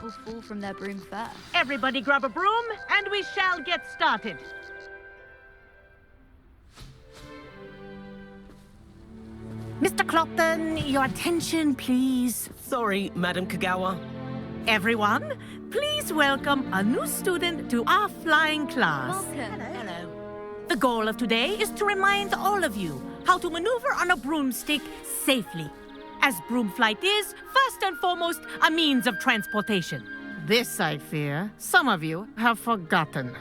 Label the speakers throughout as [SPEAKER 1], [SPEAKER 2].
[SPEAKER 1] will fall from their broom first.
[SPEAKER 2] Everybody grab a broom, and we shall get started. Mr. Clopton, your attention, please.
[SPEAKER 3] Sorry, Madam Kagawa.
[SPEAKER 2] Everyone, please welcome a new student to our flying class.
[SPEAKER 1] Welcome.
[SPEAKER 2] Hello. The goal of today is to remind all of you how to maneuver on a broomstick safely, as broom flight is, first and foremost, a means of transportation. This, I fear, some of you have forgotten.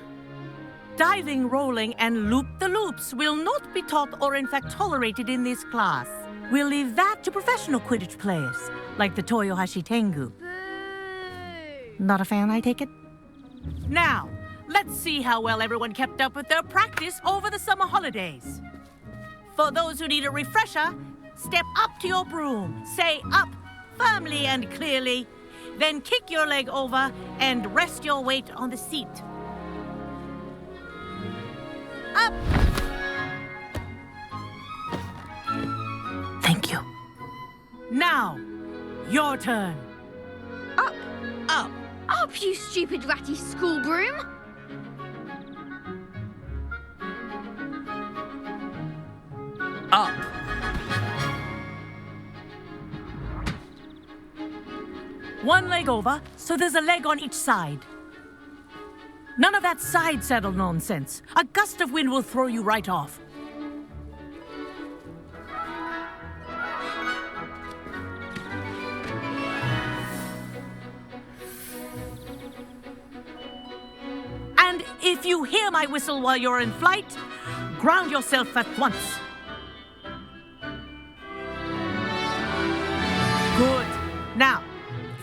[SPEAKER 2] Diving, rolling, and loop-the-loops will not be taught or in fact tolerated in this class. We'll leave that to professional Quidditch players, like the Toyohashi Tengu.
[SPEAKER 1] Boo!
[SPEAKER 2] Not a fan, I take it? Now, let's see how well everyone kept up with their practice over the summer holidays. For those who need a refresher, step up to your broom, say up firmly and clearly, then kick your leg over and rest your weight on the seat. Up! Thank you. Now, your turn.
[SPEAKER 1] Up!
[SPEAKER 3] Up!
[SPEAKER 1] Up, you stupid ratty school broom!
[SPEAKER 3] Up!
[SPEAKER 2] One leg over, so there's a leg on each side. None of that side saddle nonsense. A gust of wind will throw you right off. And if you hear my whistle while you're in flight, ground yourself at once. Good. Now,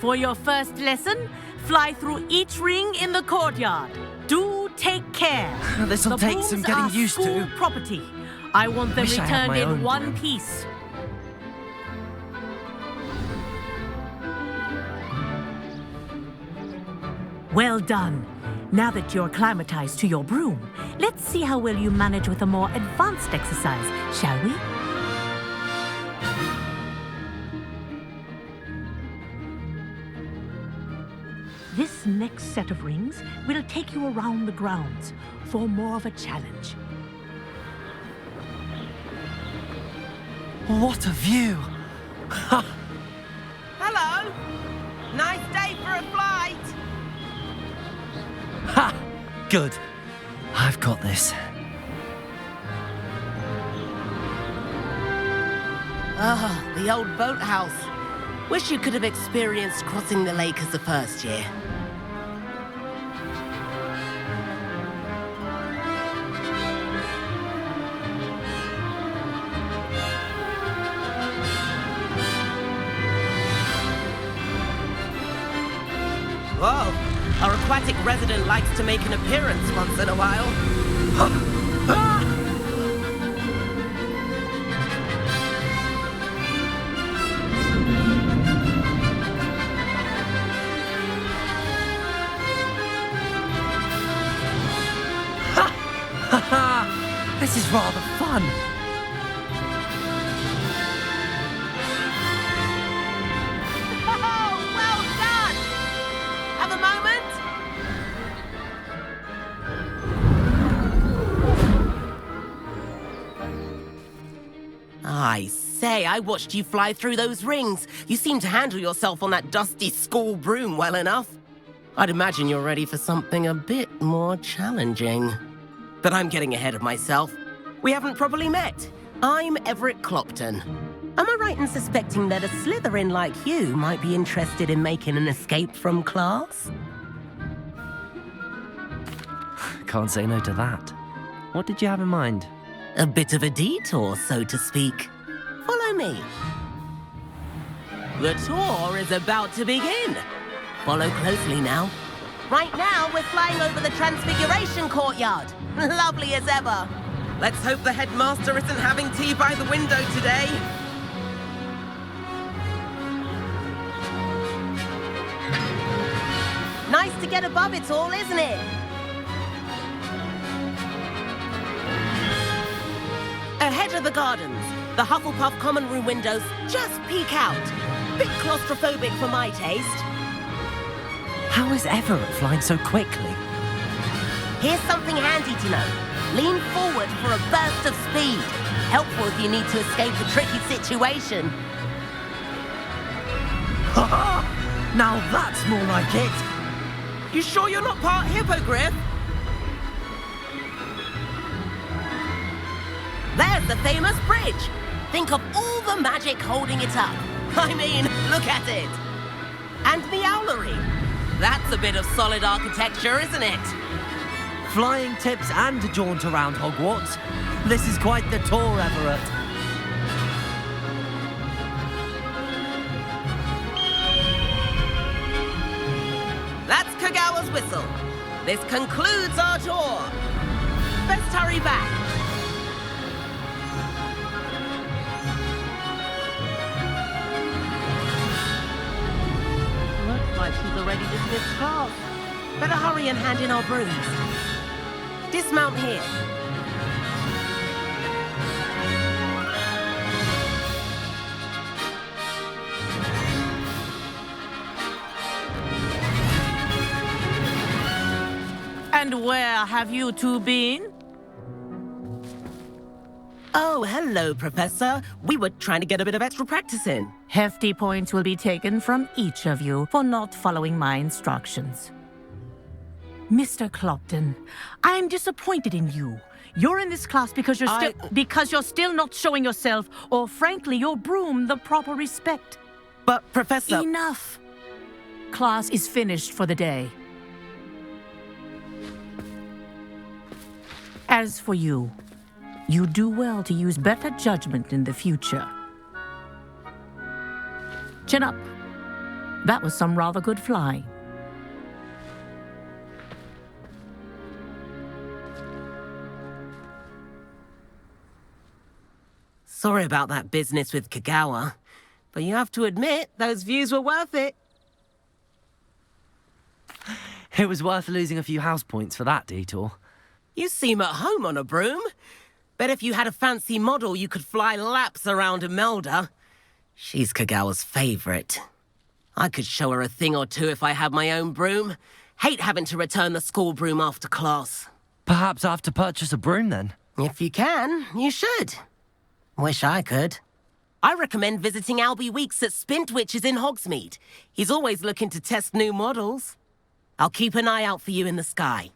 [SPEAKER 2] for your first lesson, fly through each ring in the courtyard. Do take care.
[SPEAKER 3] This'll
[SPEAKER 2] The
[SPEAKER 3] take some
[SPEAKER 2] brooms
[SPEAKER 3] getting
[SPEAKER 2] are
[SPEAKER 3] used to.
[SPEAKER 2] school property. I want them
[SPEAKER 3] Wish I had
[SPEAKER 2] returned
[SPEAKER 3] my
[SPEAKER 2] in
[SPEAKER 3] own
[SPEAKER 2] one
[SPEAKER 3] broom.
[SPEAKER 2] piece. Well done. Now that you're acclimatized to your broom, let's see how well you manage with a more advanced exercise, shall we? This next set of rings will take you around the grounds for more of a challenge.
[SPEAKER 3] What a view!
[SPEAKER 4] Hello! Nice day for a flight!
[SPEAKER 3] Ha! Good. I've got this.
[SPEAKER 4] Ah, the old boathouse. Wish you could have experienced crossing the lake as a first year. Whoa! Our aquatic resident likes to make an appearance once in a while.
[SPEAKER 3] This is rather fun.
[SPEAKER 4] Oh, well done! Have a moment? I say, I watched you fly through those rings. You seem to handle yourself on that dusty school broom well enough. I'd imagine you're ready for something a bit more challenging. But I'm getting ahead of myself. We haven't properly met. I'm Everett Clopton. Am I right in suspecting that a Slytherin like you might be interested in making an escape from class?
[SPEAKER 3] Can't say no to that. What did you have in mind?
[SPEAKER 4] A bit of a detour, so to speak. Follow me. The tour is about to begin. Follow closely now. Right now, we're flying over the Transfiguration Courtyard. Lovely as ever. Let's hope the headmaster isn't having tea by the window today. Nice to get above it all, isn't it? Ahead of the gardens, the Hufflepuff common room windows just peek out. Bit claustrophobic for my taste.
[SPEAKER 3] How is Everett flying so quickly?
[SPEAKER 4] Here's something handy to know. Lean forward for a burst of speed. Helpful if you need to escape a tricky situation.
[SPEAKER 3] Ha! Now that's more like it.
[SPEAKER 4] You sure you're not part hippogriff? There's the famous bridge. Think of all the magic holding it up. I mean, look at it. And the owlery. That's a bit of solid architecture, isn't it?
[SPEAKER 3] Flying tips and a jaunt around Hogwarts. This is quite the tour, Everett.
[SPEAKER 4] That's Kagawa's whistle. This concludes our tour. Best hurry back. Looks like she's already dismissed class. Better hurry and hand in our brooms. Dismount here.
[SPEAKER 2] And where have you two been?
[SPEAKER 4] Oh, hello, Professor. We were trying to get a bit of extra practice in.
[SPEAKER 2] Hefty points will be taken from each of you for not following my instructions. Mr. Clopton, I'm disappointed in you. You're in this class because you're still not showing yourself, or frankly, your broom the proper respect.
[SPEAKER 4] But, Professor...
[SPEAKER 2] Enough. Class is finished for the day. As for you, you do well to use better judgment in the future. Chin up. That was some rather good flying.
[SPEAKER 4] Sorry about that business with Kagawa, but you have to admit, those views were worth it.
[SPEAKER 3] It was worth losing a few house points for that detour.
[SPEAKER 4] You seem at home on a broom. Bet if you had a fancy model, you could fly laps around Imelda. She's Kagawa's favorite. I could show her a thing or two if I had my own broom. Hate having to return the school broom after class.
[SPEAKER 3] Perhaps I have to purchase a broom then.
[SPEAKER 4] If you can, you should. Wish I could. I recommend visiting Albie Weeks at Spintwitches in Hogsmeade. He's always looking to test new models. I'll keep an eye out for you in the sky.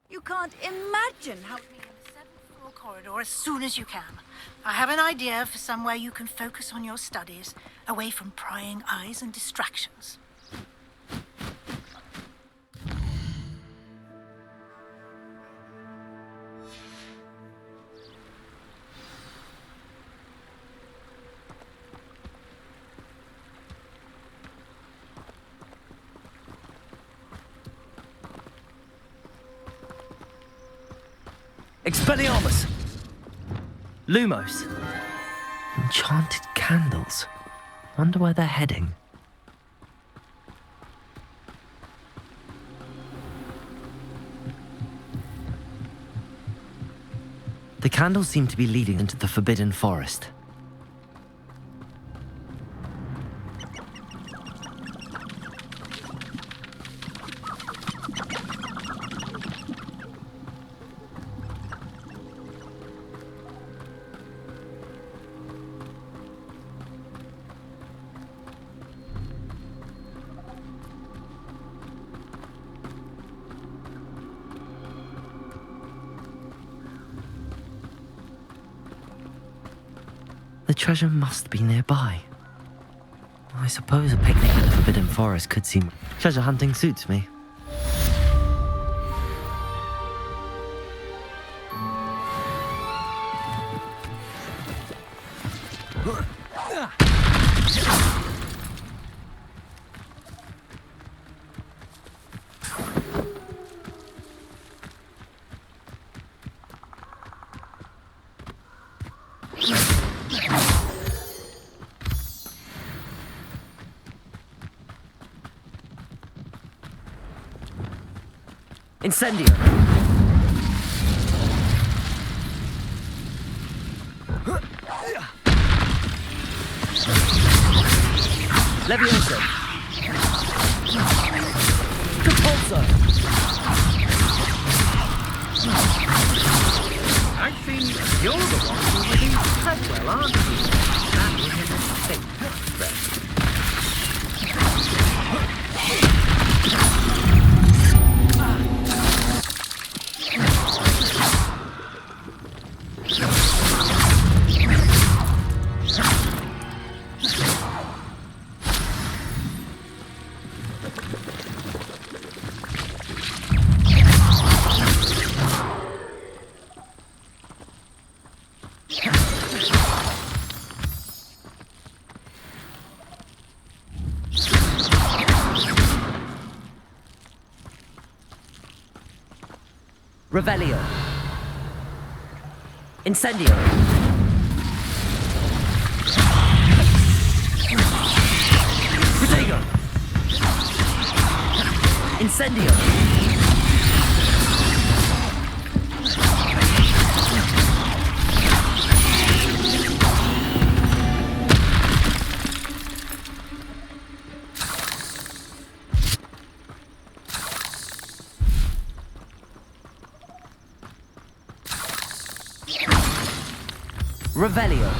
[SPEAKER 5] You can't imagine how...
[SPEAKER 6] Me in the 7th floor corridor as soon as you can. I have an idea for somewhere you can focus on your studies, away from prying eyes and distractions.
[SPEAKER 3] Expelliarmus! Lumos. Enchanted candles. Wonder where they're heading. The candles seem to be leading into the Forbidden Forest. The treasure must be nearby. I suppose a picnic in the Forbidden Forest could seem... Treasure hunting suits me. Incendio! Levioso! Compulso!
[SPEAKER 7] I think you're the one who really said well, aren't you? That was a mistake, but...
[SPEAKER 3] Revelio. Incendio. Protego. Incendio. Revelio.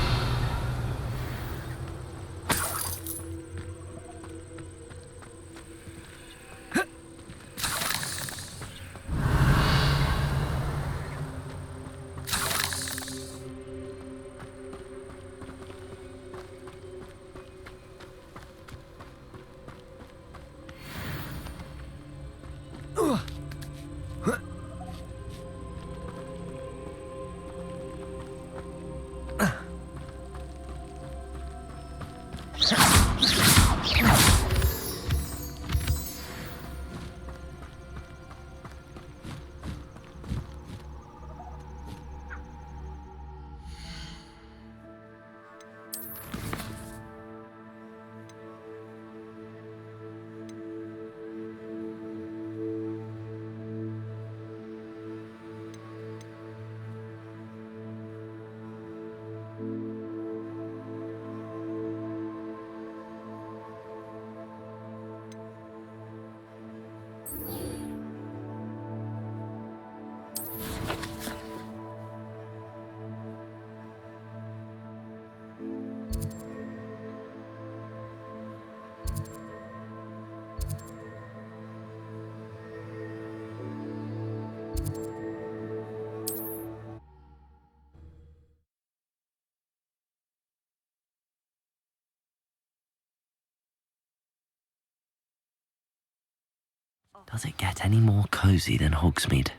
[SPEAKER 3] Does it get any more cozy than Hogsmeade?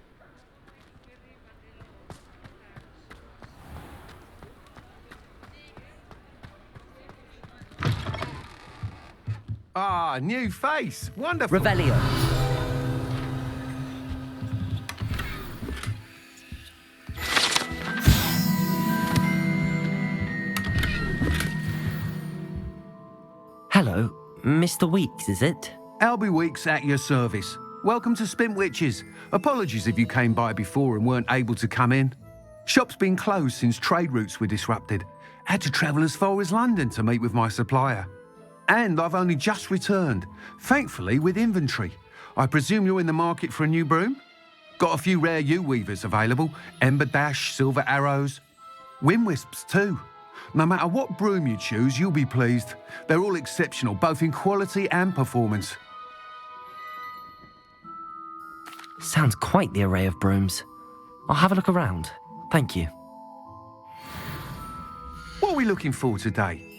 [SPEAKER 7] Ah, new face. Wonderful.
[SPEAKER 3] Revelio. Mr. Weeks, is it?
[SPEAKER 8] Albie Weeks at your service. Welcome to Spintwitches. Apologies if you came by before and weren't able to come in. Shop's been closed since trade routes were disrupted. Had to travel as far as London to meet with my supplier. And I've only just returned, thankfully with inventory. I presume you're in the market for a new broom? Got a few rare U-weavers available, Ember Dash, Silver Arrows. Wind Wisps too. No matter what broom you choose, you'll be pleased. They're all exceptional, both in quality and performance.
[SPEAKER 3] Sounds quite the array of brooms. I'll have a look around. Thank you.
[SPEAKER 8] What are we looking for today?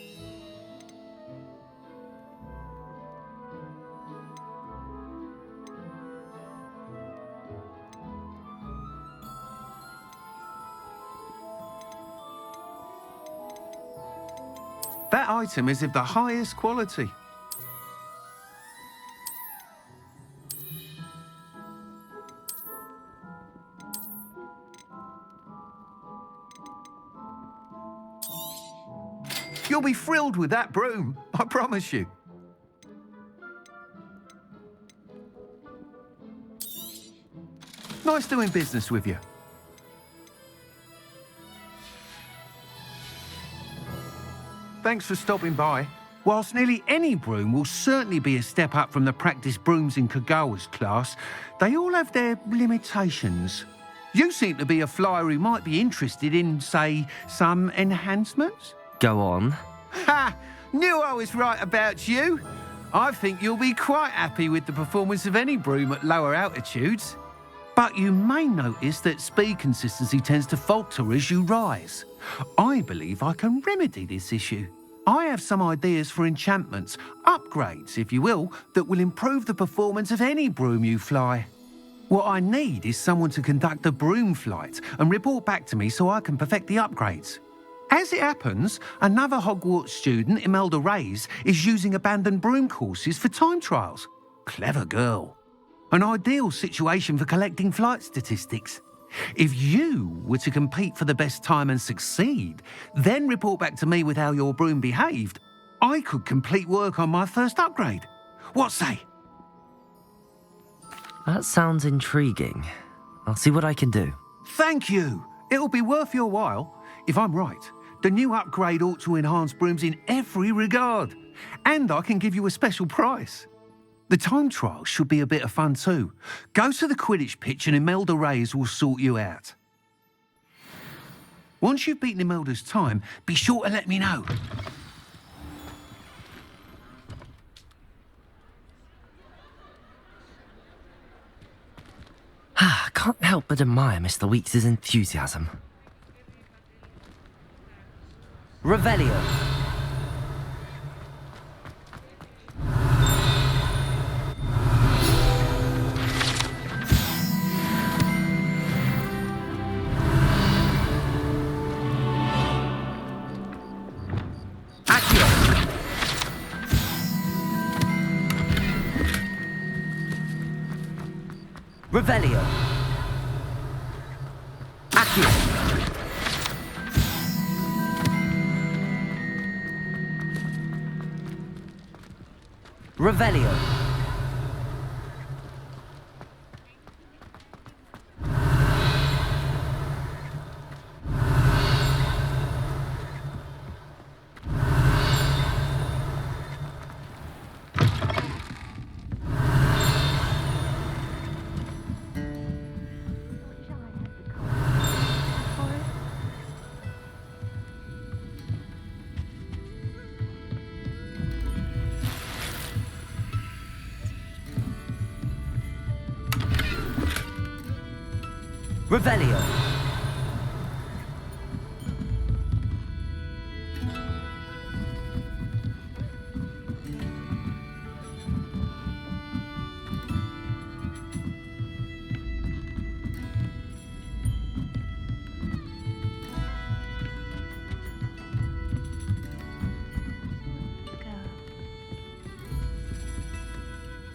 [SPEAKER 8] That item is of the highest quality. You'll be thrilled with that broom, I promise you. Nice doing business with you. Thanks for stopping by. Whilst nearly any broom will certainly be a step up from the practice brooms in Kagawa's class, they all have their limitations. You seem to be a flyer who might be interested in, say, some enhancements?
[SPEAKER 3] Go on.
[SPEAKER 8] Ha! Knew I was right about you. I think you'll be quite happy with the performance of any broom at lower altitudes. But you may notice that speed consistency tends to falter as you rise. I believe I can remedy this issue. I have some ideas for enchantments, upgrades, if you will, that will improve the performance of any broom you fly. What I need is someone to conduct a broom flight and report back to me so I can perfect the upgrades. As it happens, another Hogwarts student, Imelda Reyes, is using abandoned broom courses for time trials. Clever girl. An ideal situation for collecting flight statistics. If you were to compete for the best time and succeed, then report back to me with how your broom behaved, I could complete work on my first upgrade. What say?
[SPEAKER 3] That sounds intriguing. I'll see what I can do.
[SPEAKER 8] Thank you. It'll be worth your while. If I'm right, the new upgrade ought to enhance brooms in every regard. And I can give you a special price. The time trial should be a bit of fun too. Go to the Quidditch pitch and Imelda Reyes will sort you out. Once you've beaten Imelda's time, be sure to let me know.
[SPEAKER 3] I can't help but admire Mr. Weeks' enthusiasm. Revelio. Revelio. Accio. Revelio. Revelio.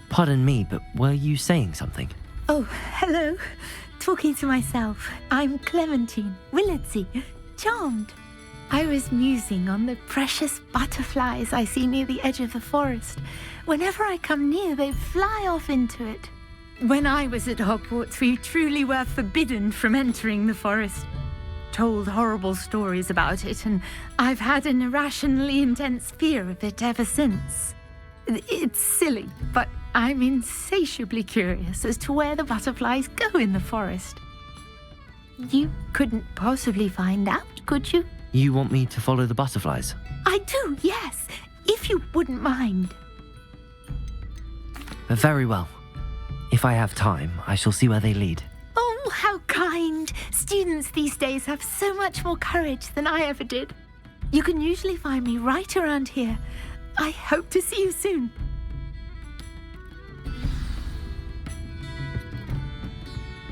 [SPEAKER 3] Pardon me, but were you saying something?
[SPEAKER 9] Oh, hello. Talking to myself. I'm Clementine, Willard C. Charmed. I was musing on the precious butterflies I see near the edge of the forest. Whenever I come near, they fly off into it. When I was at Hogwarts, we truly were forbidden from entering the forest. Told horrible stories about it, and I've had an irrationally intense fear of it ever since. It's silly, but I'm insatiably curious as to where the butterflies go in the forest. You couldn't possibly find out, could you?
[SPEAKER 3] You want me to follow the butterflies?
[SPEAKER 9] I do, yes, if you wouldn't mind.
[SPEAKER 3] Very well. If I have time, I shall see where they lead.
[SPEAKER 9] Oh, how kind. Students these days have so much more courage than I ever did. You can usually find me right around here. I hope to see you soon.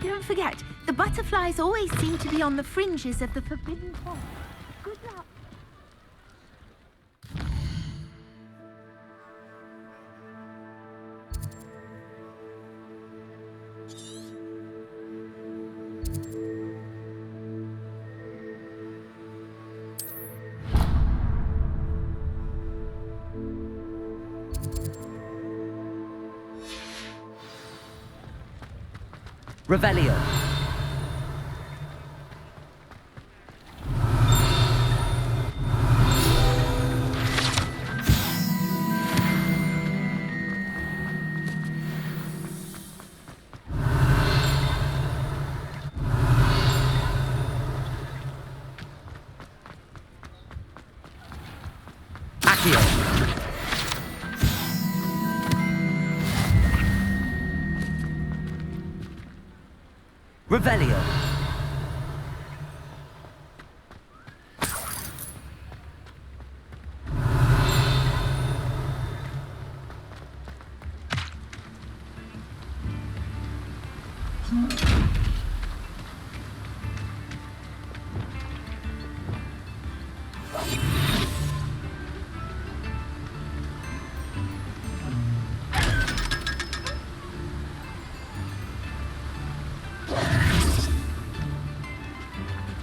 [SPEAKER 9] Don't forget, the butterflies always seem to be on the fringes of the forbidden forest. Good luck.
[SPEAKER 3] Revelio. Accio. Revelio.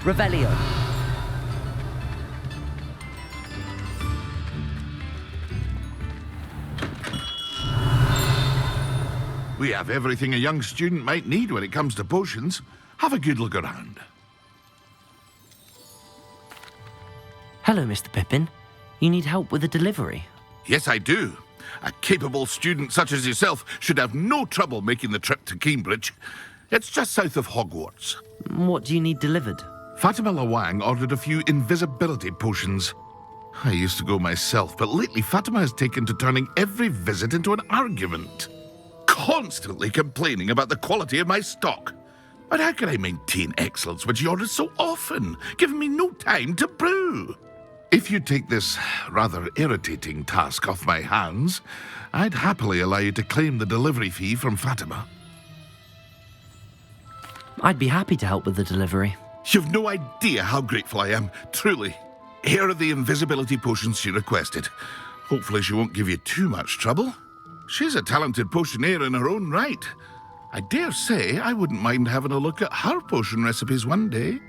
[SPEAKER 3] Revelio.
[SPEAKER 10] We have everything a young student might need when it comes to potions. Have a good look around.
[SPEAKER 3] Hello, Mr. Pippin. You need help with the delivery?
[SPEAKER 10] Yes, I do. A capable student such as yourself should have no trouble making the trip to Cambridge. It's just south of Hogwarts.
[SPEAKER 3] What do you need delivered?
[SPEAKER 10] Fatima Lawang ordered a few invisibility potions. I used to go myself, but lately Fatima has taken to turning every visit into an argument. Constantly complaining about the quality of my stock. But how can I maintain excellence when she orders so often, giving me no time to brew? If you take this rather irritating task off my hands, I'd happily allow you to claim the delivery fee from Fatima.
[SPEAKER 3] I'd be happy to help with the delivery.
[SPEAKER 10] You've no idea how grateful I am, truly. Here are the invisibility potions she requested. Hopefully she won't give you too much trouble. She's a talented potioneer in her own right. I dare say I wouldn't mind having a look at her potion recipes one day.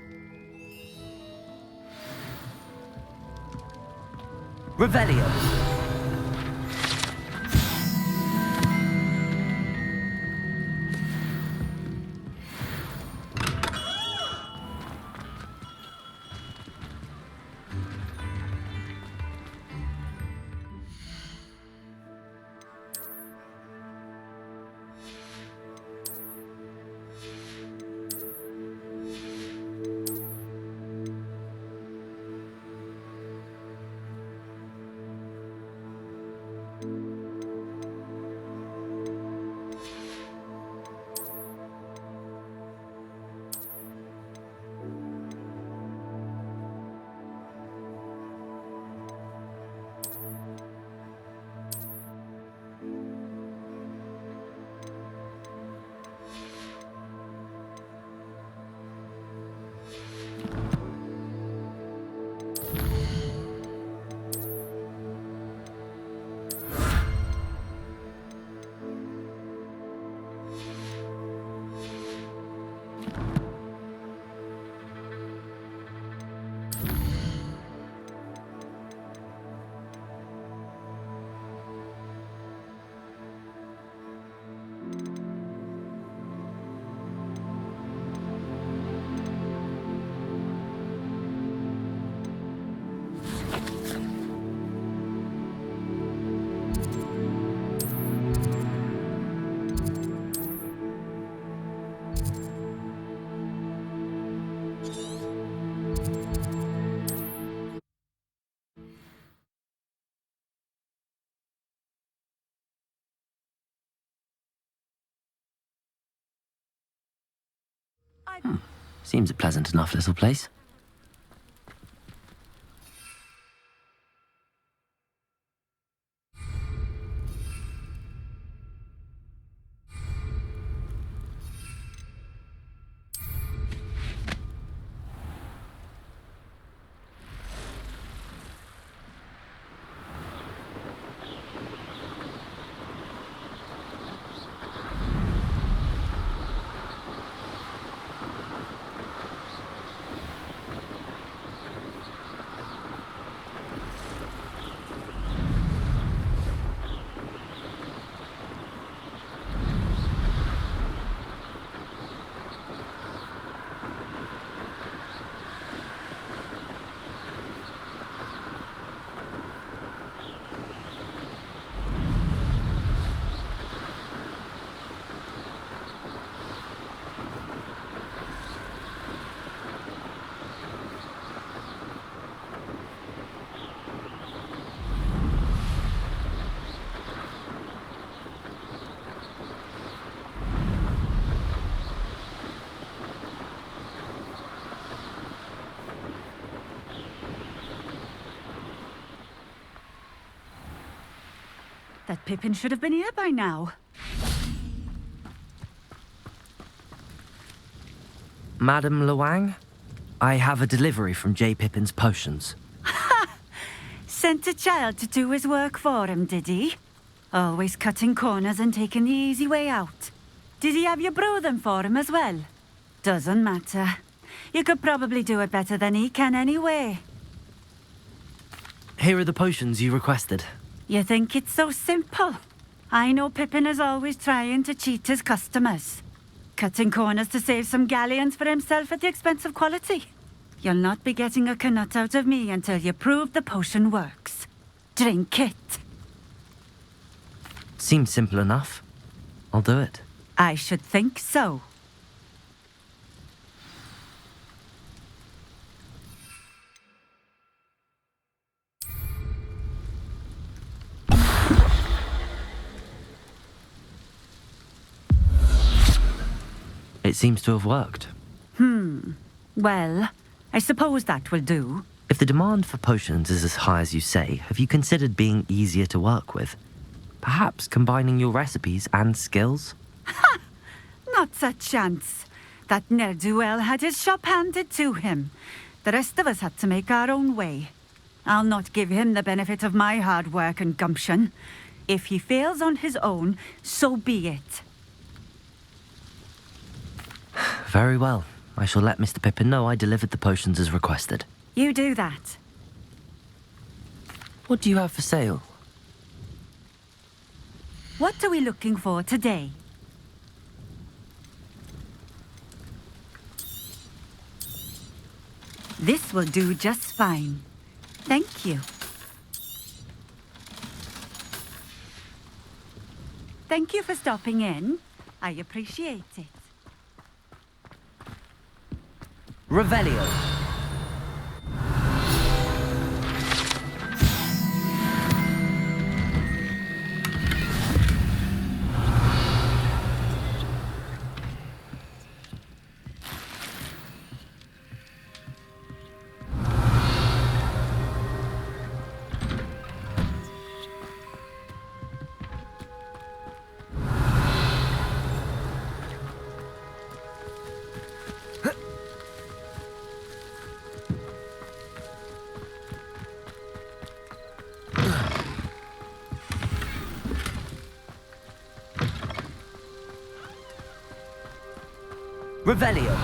[SPEAKER 3] Revelio. Seems a pleasant enough little place.
[SPEAKER 5] That Pippin should have been here by now.
[SPEAKER 3] Madam Luang, I have a delivery from J. Pippin's potions.
[SPEAKER 5] Sent a child to do his work for him, did he? Always cutting corners and taking the easy way out. Did he have you brew them for him as well? Doesn't matter. You could probably do it better than he can anyway.
[SPEAKER 3] Here are the potions you requested.
[SPEAKER 5] You think it's so simple? I know Pippin is always trying to cheat his customers. Cutting corners to save some galleons for himself at the expense of quality. You'll not be getting a canut out of me until you prove the potion works. Drink it.
[SPEAKER 3] Seems simple enough. I'll do it.
[SPEAKER 5] I should think so.
[SPEAKER 3] It seems to have worked.
[SPEAKER 5] Well, I suppose that will do.
[SPEAKER 3] If the demand for potions is as high as you say, have you considered being easier to work with? Perhaps combining your recipes and skills?
[SPEAKER 5] Not a chance. That ne'er-do-well had his shop handed to him. The rest of us had to make our own way. I'll not give him the benefit of my hard work and gumption. If he fails on his own, so be it.
[SPEAKER 3] Very well. I shall let Mr. Pippin know I delivered the potions as requested.
[SPEAKER 5] You do that.
[SPEAKER 3] What do you have for sale?
[SPEAKER 5] What are we looking for today? This will do just fine. Thank you. Thank you for stopping in. I appreciate it.
[SPEAKER 3] Revelio. Revelio.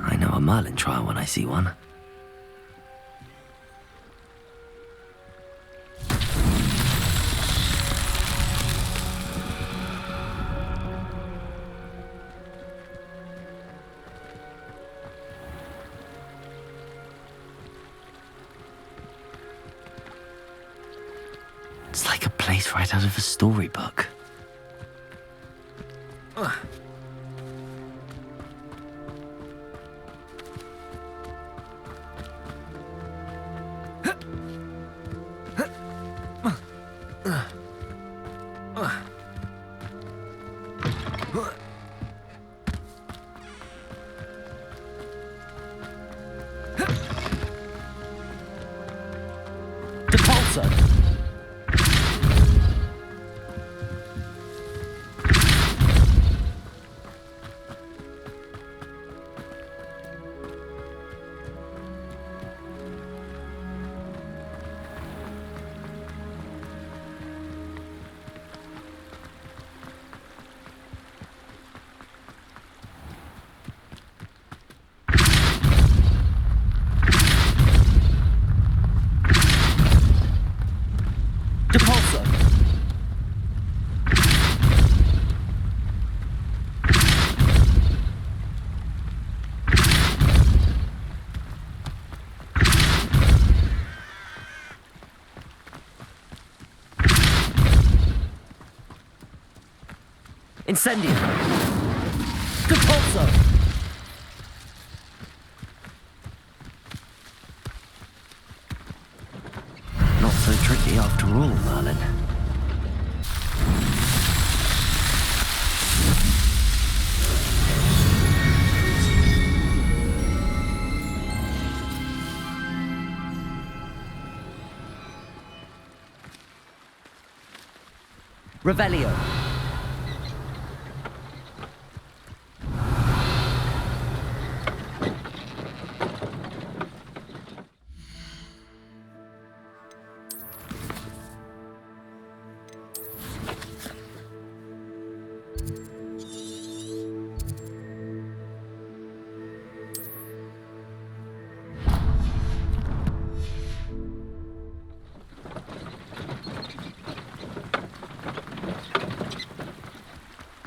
[SPEAKER 3] I know a Merlin trial when I see one. It's like a place right out of a storybook.
[SPEAKER 4] Depulso. Depulso. Incendio. Depulso.
[SPEAKER 3] Not so tricky after all, Merlin.
[SPEAKER 4] Revelio.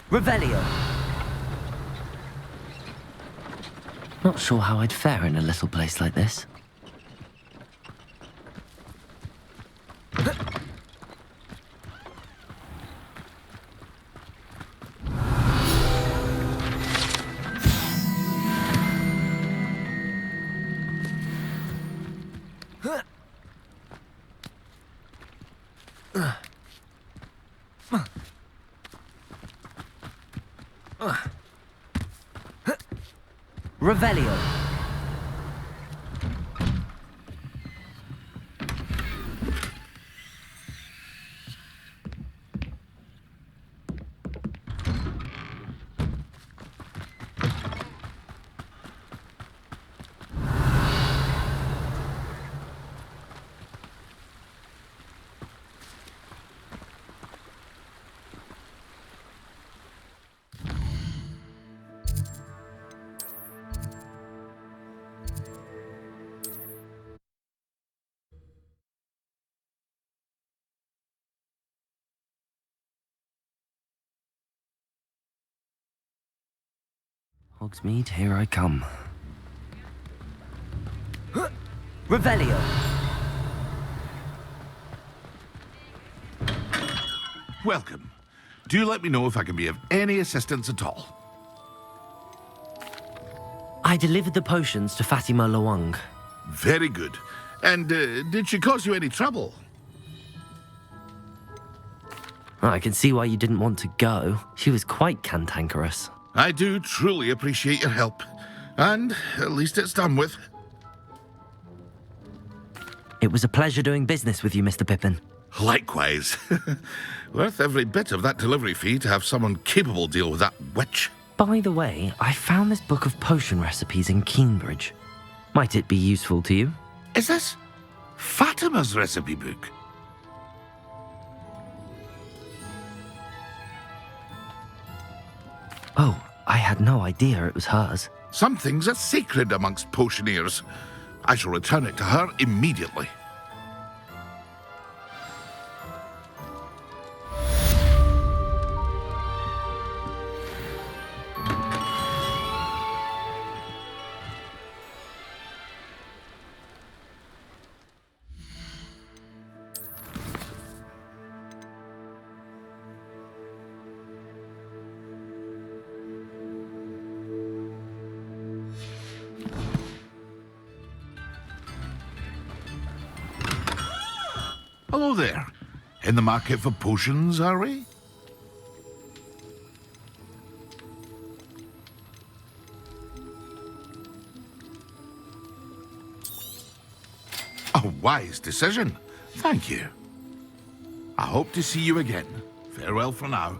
[SPEAKER 4] Revelio.
[SPEAKER 3] Not sure how I'd fare in a little place like this.
[SPEAKER 4] Revelio.
[SPEAKER 3] Hogsmeade, here I come.
[SPEAKER 4] Revelio.
[SPEAKER 10] Welcome. Do let me know if I can be of any assistance at all.
[SPEAKER 3] I delivered the potions to Fatima Lawang.
[SPEAKER 10] Very good. And did she cause you any trouble?
[SPEAKER 3] I can see why you didn't want to go. She was quite cantankerous.
[SPEAKER 10] I do truly appreciate your help. And at least it's done with.
[SPEAKER 3] It was a pleasure doing business with you, Mr. Pippin.
[SPEAKER 10] Likewise. Worth every bit of that delivery fee to have someone capable deal with that witch.
[SPEAKER 3] By the way, I found this book of potion recipes in Cambridge. Might it be useful to you?
[SPEAKER 10] Is this Fatima's recipe book?
[SPEAKER 3] Oh, I had no idea it was hers.
[SPEAKER 10] Some things are sacred amongst potioneers. I shall return it to her immediately. Hello there. In the market for potions, are we? A wise decision. Thank you. I hope to see you again. Farewell for now.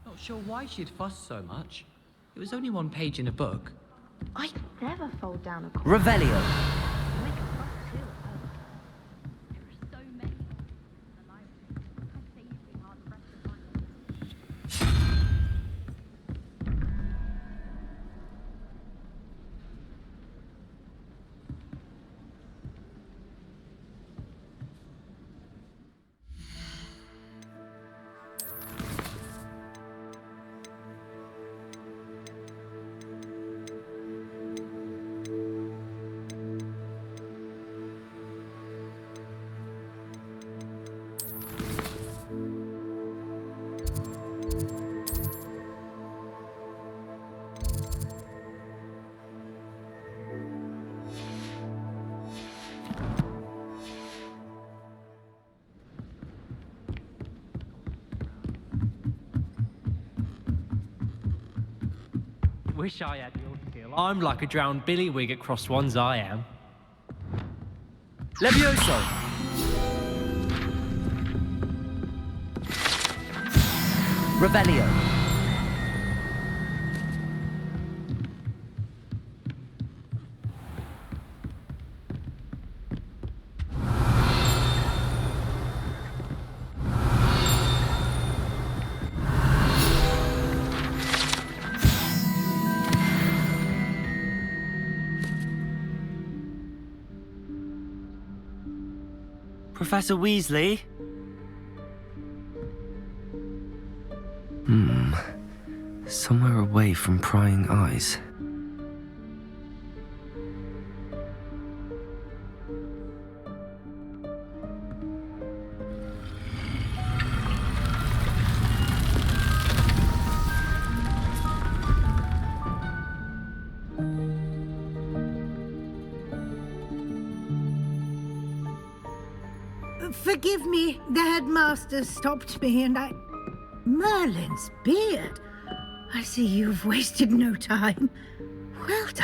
[SPEAKER 11] Not sure why she'd fuss so much. It was only one page in a book.
[SPEAKER 9] I never fold down a coin.
[SPEAKER 3] Revelio.
[SPEAKER 1] Make a fuss too. There are so many in the library. I'd say you'd be hard pressed to find them.
[SPEAKER 11] Wish I had your skill. I'm like a drowned billywig at crossed ones, I am.
[SPEAKER 3] Levioso. Revelio. Professor Weasley? Somewhere away from prying eyes.
[SPEAKER 6] Forgive me, the headmaster stopped me and I... Merlin's beard. I see you've wasted no time. Well done.